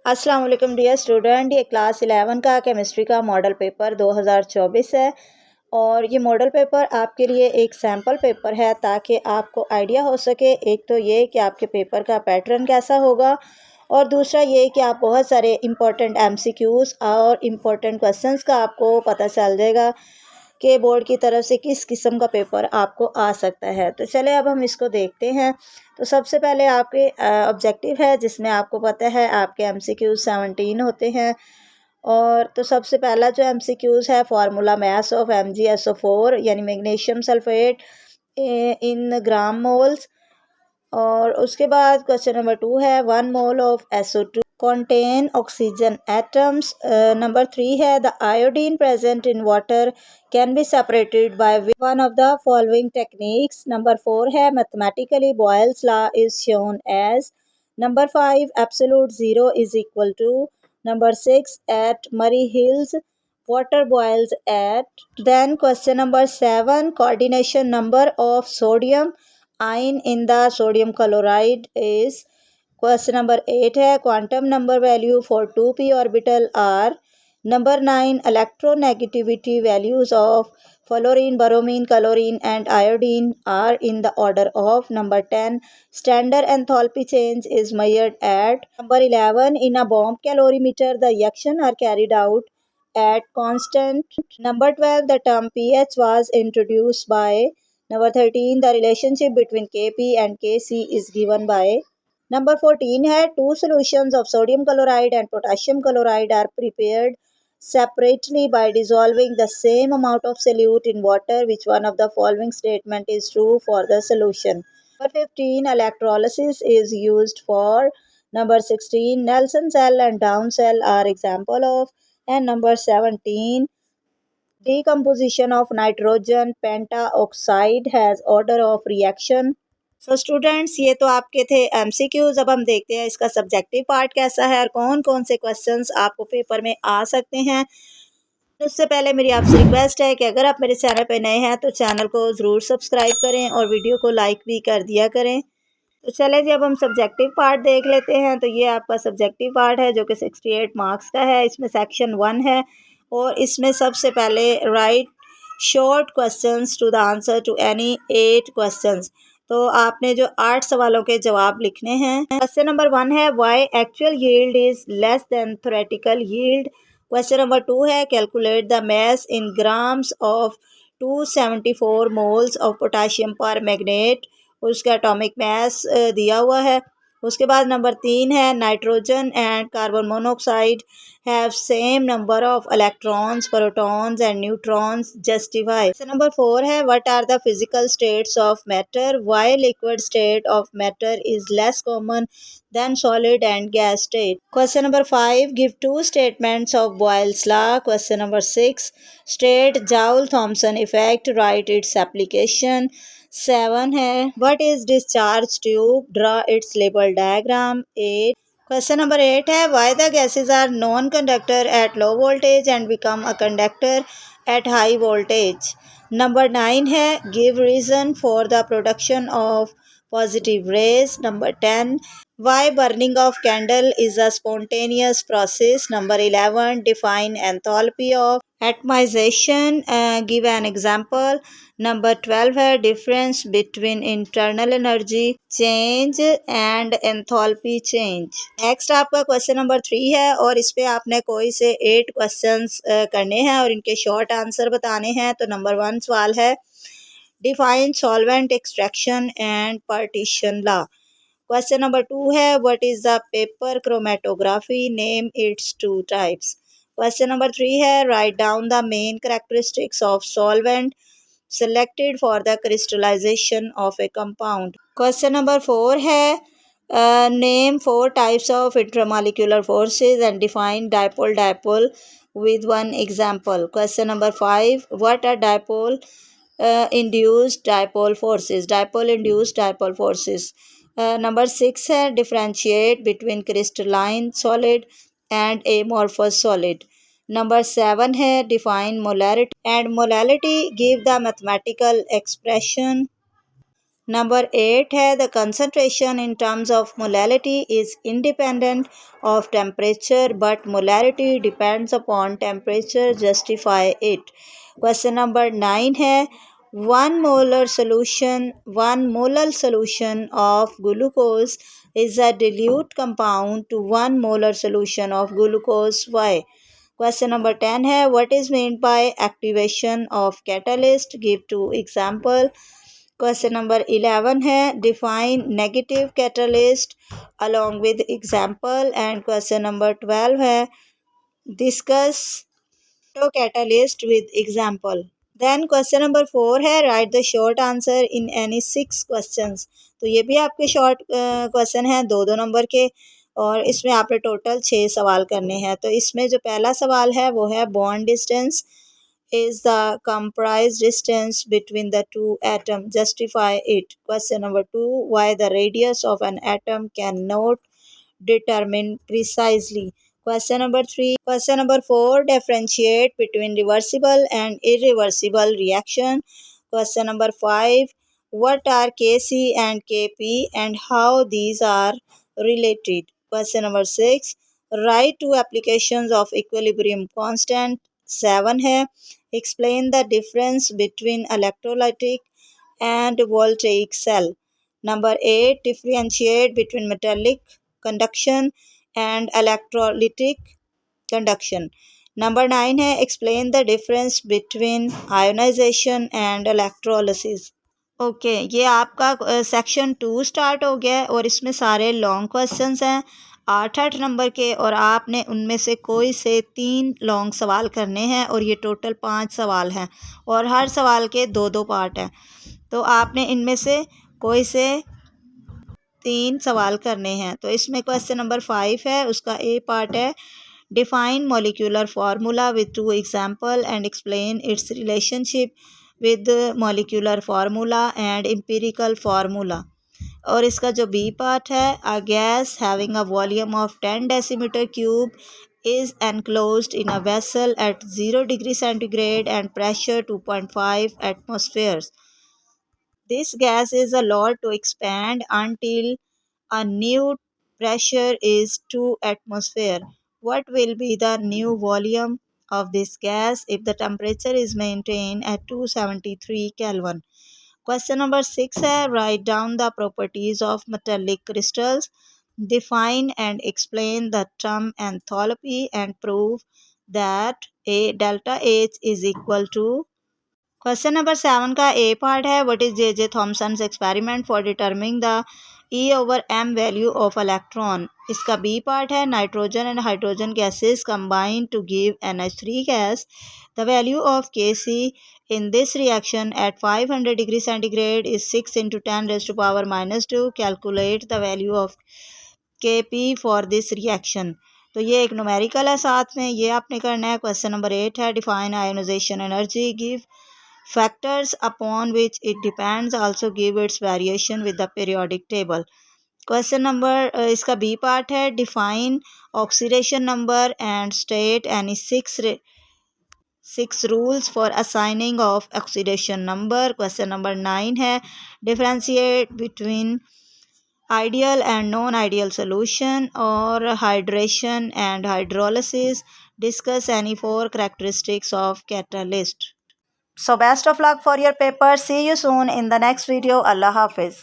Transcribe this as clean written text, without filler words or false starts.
अस्सलाम वालेकुम dear student. ये क्लास 11 का केमिस्ट्री का मॉडल पेपर 2024 है और ये मॉडल पेपर आपके लिए एक सैम्पल पेपर है ताकि आपको आइडिया हो सके। एक तो ये कि आपके पेपर का पैटर्न कैसा होगा और दूसरा ये कि आप बहुत सारे इम्पोर्टेंट एमसीक्यूज़ और इम्पोर्टेंट क्वेश्चंस का आपको पता चल जाएगा कि बोर्ड की तरफ से किस किस्म का पेपर आपको आ सकता है। तो चले अब हम इसको देखते हैं। तो सबसे पहले आपके ऑब्जेक्टिव है जिसमें आपको पता है आपके एमसीक्यूज़ 17 होते हैं। और तो सबसे पहला जो एमसीक्यूज़ है फार्मूला मास ऑफ MgSO4 यानी मैग्नीशियम सल्फेट इन ग्राम मोल्स। और उसके बाद क्वेश्चन नंबर 2 है 1 mole of SO2 contain oxygen atoms. Number 3 है the iodine present in water can be separated by one of the following techniques. Number 4 है mathematically Boyle's law is shown as. Number 5 absolute zero is equal to. Number 6 at Murray Hills water boils at. Then question number 7 coordination number of sodium ion in the sodium chloride is. Question number 8 है quantum number value for 2p orbital are. Number 9 electronegativity values of fluorine bromine chlorine and iodine are in the order of. Number 10 standard enthalpy change is measured at. Number 11 in a bomb calorimeter the reaction are carried out at constant. Number 12 the term pH was introduced by. Number 13 the relationship between Kp and Kc is given by. Number 14 है two solutions of sodium chloride and potassium chloride are prepared separately by dissolving the same amount of solute in water. Which one of the following statement is true for the solution? Number 15 electrolysis is used for. Number 16 Nelson cell and Down cell are example of. And number 17 decomposition of nitrogen pentaoxide has order of reaction. So students ये तो आपके थे MCQs. अब हम देखते हैं इसका subjective part कैसा है और कौन कौन से क्वेश्चंस आपको पेपर में आ सकते हैं। उससे पहले मेरी आपसे रिक्वेस्ट है कि अगर आप मेरे चैनल पे नए हैं तो चैनल को ज़रूर सब्सक्राइब करें और वीडियो को लाइक भी कर दिया करें। तो चले जी अब हम सब्जेक्टिव पार्ट देख लेते हैं। तो ये आपका सब्जेक्टिव पार्ट है जो कि 68 मार्क्स का है। इसमें सेक्शन 1 है और इसमें सबसे पहले write short questions to the answer to any 8 questions. तो आपने जो 8 सवालों के जवाब लिखने हैं। क्वेश्चन नंबर 1 है why actual yield is less than theoretical yield. Question number 2 है calculate the mass in grams of 274 moles of potassium permanganate. उसका एटॉमिक मास दिया हुआ है। उसके बाद नंबर 3 है nitrogen and carbon monoxide have same number of electrons protons and neutrons justify. Number 4 है what are the physical states of matter. Why liquid state of matter is less common then solid and gas state. Question number 5 give two statements of Boyle's law. Question number 6 state Joule Thomson effect. Write its application. 7 है what is discharge tube. Draw its label diagram. 8 question number 8 है why the gases are non conductor at low voltage and become a conductor at high voltage. Number 9 है give reason for the production of positive rays. Number 10 why burning of candle is a spontaneous process. Number 11 define enthalpy of atomization. Give an example. Number 12 है difference between internal energy change and enthalpy change. Next आपका question number 3 है और इस पे आपने कोई से 8 questions करने हैं और इनके शॉर्ट आंसर बताने हैं. तो नंबर 1 सवाल है define solvent extraction and partition law. Question number 2 है what is the paper chromatography. Name it's 2 types. Question number 3 है write down the main characteristics of solvent selected for the crystallization of a compound. Question number 4 है name 4 types of intramolecular forces and define dipole-dipole with one example. Question number 5 what are dipole induced dipole forces. Dipole induced dipole forces. Number 6 है differentiate between crystalline solid and amorphous solid. Number 7 है define molarity and molality. Give the mathematical expression. Number 8 है the concentration in terms of molality is independent of temperature but molality depends upon temperature justify it. Question number 9 है one molar solution of glucose is a dilute compound to 1 molar solution of glucose. Why? Question number 10 है what is meant by activation of catalyst? Give 2 example. Question number 11 है define negative catalyst along with example. And question number 12 है discuss catalyst with example. Then question number 4 है write the short answer in any 6 questions. तो ये भी आपके short question हैं 2-2 number के, और इसमें आपने टोटल 6 सवाल करने हैं। तो इसमें जो पहला सवाल है वो है bond distance is the comprised distance between the two atoms. Justify it. Question number 2. Why the radius of an atom cannot determine precisely. Question number 3. Question number 4. Differentiate between reversible and irreversible reaction. Question number 5. What are Kc and Kp and how these are related. Question number 6. Write 2 applications of equilibrium constant. 7 है explain the difference between electrolytic and voltaic cell. Number 8. Differentiate between metallic conduction and electrolytic conduction. Number 9 है explain the difference between ionization and electrolysis. Okay ये आपका section 2 start हो गया है और इसमें सारे लॉन्ग क्वेश्चंस हैं 8-8 नंबर के, और आपने उनमें से कोई से 3 लॉन्ग सवाल करने हैं और ये टोटल 5 सवाल हैं और हर सवाल के 2-2 पार्ट हैं। तो आपने इनमें से कोई से 3 सवाल करने हैं। तो इसमें क्वेश्चन नंबर 5 है, उसका ए पार्ट है define molecular formula with 2 example and explain it's relationship with molecular formula and empirical formula. और इसका जो बी पार्ट है a gas having a volume of 10 decimetre cube is enclosed in a vessel at 0 degree centigrade and pressure 2.5 atmospheres. This gas is allowed to expand until a new pressure is 2 atmosphere. What will be the new volume of this gas if the temperature is maintained at 273 Kelvin? Question number 6 है write down the properties of metallic crystals. Define and explain the term enthalpy and prove that a delta H is equal to. Question number 7 का A part है what is J Thomson's experiment for determining the E/m value of electron. इसका B part है nitrogen and hydrogen gases combine to give NH3 gas. The value of Kc in this reaction at 500 degree centigrade is 6 into 10 raised to power -2. Calculate the value of Kp for this reaction. तो ये एक numerical है, साथ में ये आपने करना है। क्वेश्चन नंबर 8 है define ionisation energy, give factors upon which it depends, also give its variation with the periodic table. Question number इसका बी पार्ट है define oxidation number and state any 6 rules for assigning of oxidation number. Question number 9 है differentiate between ideal and non ideal solution और hydration and hydrolysis. Discuss any 4 characteristics of catalyst. So best of luck for your paper. See you soon in the next video. Allah Hafiz.